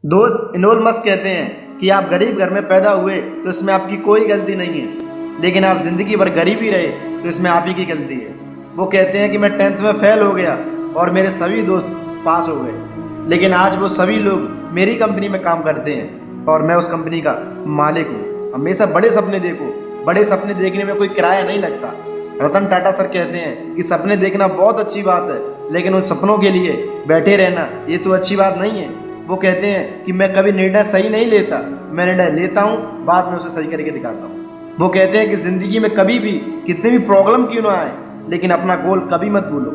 दोस्त Elon Musk कहते हैं कि आप गरीब घर में पैदा हुए तो इसमें आपकी कोई गलती नहीं है, लेकिन आप ज़िंदगी भर गरीब ही रहे तो इसमें आप ही की गलती है। वो कहते हैं कि मैं 10th में फेल हो गया और मेरे सभी दोस्त पास हो गए, लेकिन आज वो सभी लोग मेरी कंपनी में काम करते हैं और मैं उस कंपनी का मालिक हूँ। हमेशा बड़े सपने देखो, बड़े सपने देखने में कोई किराया नहीं लगता। रतन टाटा सर कहते हैं कि सपने देखना बहुत अच्छी बात है, लेकिन उन सपनों के लिए बैठे रहना ये तो अच्छी बात नहीं है। वो कहते हैं कि मैं कभी निर्णय सही नहीं लेता, मैं निर्णय लेता हूँ, बाद में उसे सही करके दिखाता हूँ। वो कहते हैं कि ज़िंदगी में कभी भी कितनी भी प्रॉब्लम क्यों ना आए, लेकिन अपना गोल कभी मत भूलो।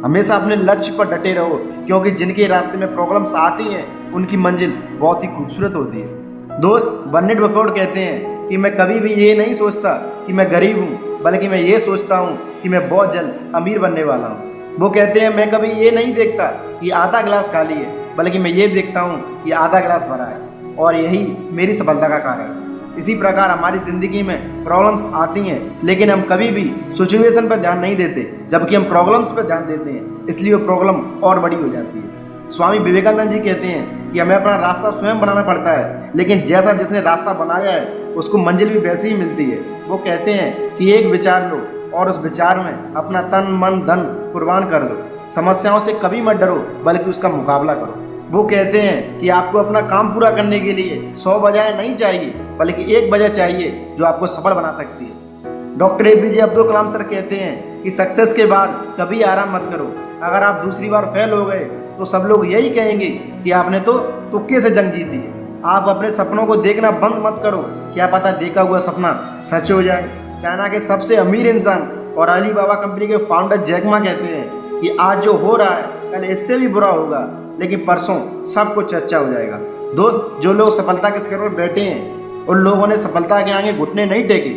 हमेशा अपने लक्ष्य पर डटे रहो, क्योंकि जिनके रास्ते में प्रॉब्लम्स आती हैं उनकी मंजिल बहुत ही खूबसूरत होती है। दोस्त बर्नार्ड बफेट कहते हैं कि मैं कभी भी ये नहीं सोचता कि मैं गरीब हूँ, बल्कि मैं ये सोचता हूँ कि मैं बहुत जल्द अमीर बनने वाला हूँ। वो कहते हैं मैं कभी ये नहीं देखता कि आधा गिलास खाली है, बल्कि मैं ये देखता हूँ कि आधा गिलास भरा है, और यही मेरी सफलता का कारण है। इसी प्रकार हमारी ज़िंदगी में प्रॉब्लम्स आती हैं, लेकिन हम कभी भी सिचुएशन पर ध्यान नहीं देते, जबकि हम प्रॉब्लम्स पर ध्यान देते हैं, इसलिए वो प्रॉब्लम और बड़ी हो जाती है। स्वामी विवेकानंद जी कहते हैं कि हमें अपना रास्ता स्वयं बनाना पड़ता है, लेकिन जैसा जिसने रास्ता बनाया है उसको मंजिल भी वैसी ही मिलती है। वो कहते हैं कि एक विचार लो और उस विचार में अपना तन मन धन कुर्बान कर दो। समस्याओं से कभी मत डरो, बल्कि उसका मुकाबला करो। वो कहते हैं कि आपको अपना काम पूरा करने के लिए 100 वजह नहीं चाहिए, बल्कि एक वजह चाहिए जो आपको सफल बना सकती है। Doctor APJ Abdul Kalam sir कहते हैं कि सक्सेस के बाद कभी आराम मत करो। अगर आप दूसरी बार फेल हो गए तो सब लोग यही कहेंगे कि आपने तो तुक्के से जंग जीती है। आप अपने सपनों को देखना बंद मत करो, क्या पता देखा हुआ सपना सच हो जाए। चाइना के सबसे अमीर इंसान और अलीबाबा कंपनी के फाउंडर जैक मा कहते हैं कि आज जो हो रहा है कल इससे भी बुरा होगा, लेकिन परसों सब कुछ अच्छा हो जाएगा। दोस्त जो लोग सफलता के शिखर पर बैठे हैं उन लोगों ने सफलता के आगे घुटने नहीं टेके,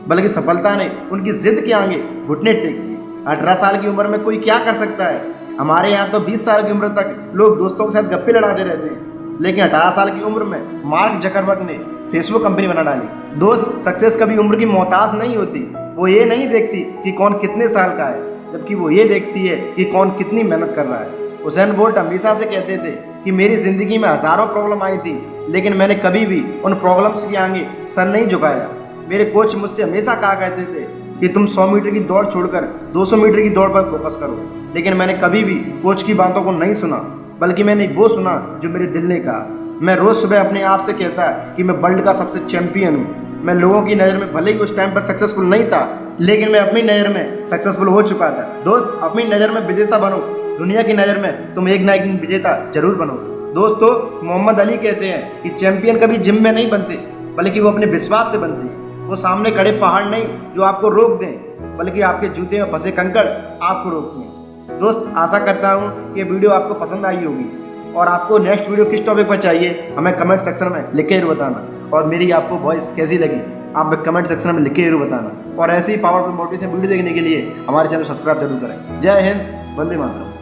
बल्कि सफलता ने उनकी जिद के आगे घुटने टेके। 18 साल की उम्र में कोई क्या कर सकता है? हमारे यहाँ तो 20 साल की उम्र तक लोग दोस्तों के साथ गप्पे लड़ाते रहते हैं, लेकिन 18 साल की उम्र में मार्क जकरबर्ग ने फेसबुक कंपनी बना डाली। दोस्त सक्सेस कभी उम्र की मोहताज नहीं होती। वो ये नहीं देखती कि कौन कितने साल का है, जबकि वो ये देखती है कि कौन कितनी मेहनत कर रहा है। हुसैन बोल्ट हमेशा से कहते थे कि मेरी ज़िंदगी में हज़ारों प्रॉब्लम आई थी, लेकिन मैंने कभी भी उन प्रॉब्लम्स के आगे सर नहीं झुकाया। मेरे कोच मुझसे हमेशा कहा करते थे कि तुम 100 मीटर की दौड़ छोड़कर 200 मीटर की दौड़ पर फोकस करो, लेकिन मैंने कभी भी कोच की बातों को नहीं सुना, बल्कि मैंने वो सुना जो मेरे दिल ने कहा। मैं रोज़ सुबह अपने आप से कहता कि मैं वर्ल्ड का सबसे चैंपियन हूँ। मैं लोगों की नज़र में भले ही उस टाइम पर सक्सेसफुल नहीं था, लेकिन मैं अपनी नज़र में सक्सेसफुल हो चुका था। दोस्त अपनी नज़र में विजेता बनो, दुनिया की नज़र में तुम एक ना एक दिन विजेता जरूर बनो। दोस्तों मोहम्मद अली कहते हैं कि चैंपियन कभी जिम में नहीं बनते, बल्कि वो अपने विश्वास से बनते हैं। वो सामने खड़े पहाड़ नहीं जो आपको रोक दें, बल्कि आपके जूते में फंसे कंकड़ आपको रोकते हैं। दोस्त आशा करता हूँ कि ये वीडियो आपको पसंद आई होगी, और आपको नेक्स्ट वीडियो किस टॉपिक पर चाहिए हमें कमेंट सेक्शन में लिख के जरूर बताना, और मेरी आपको वॉइस कैसी लगी आप कमेंट सेक्शन में लिख के जरूर बताना। और ऐसी ही पावरफुल मोटिवेशन वीडियो देखने के लिए हमारे चैनल सब्सक्राइब जरूर करें। जय हिंद, वंदे मातरम।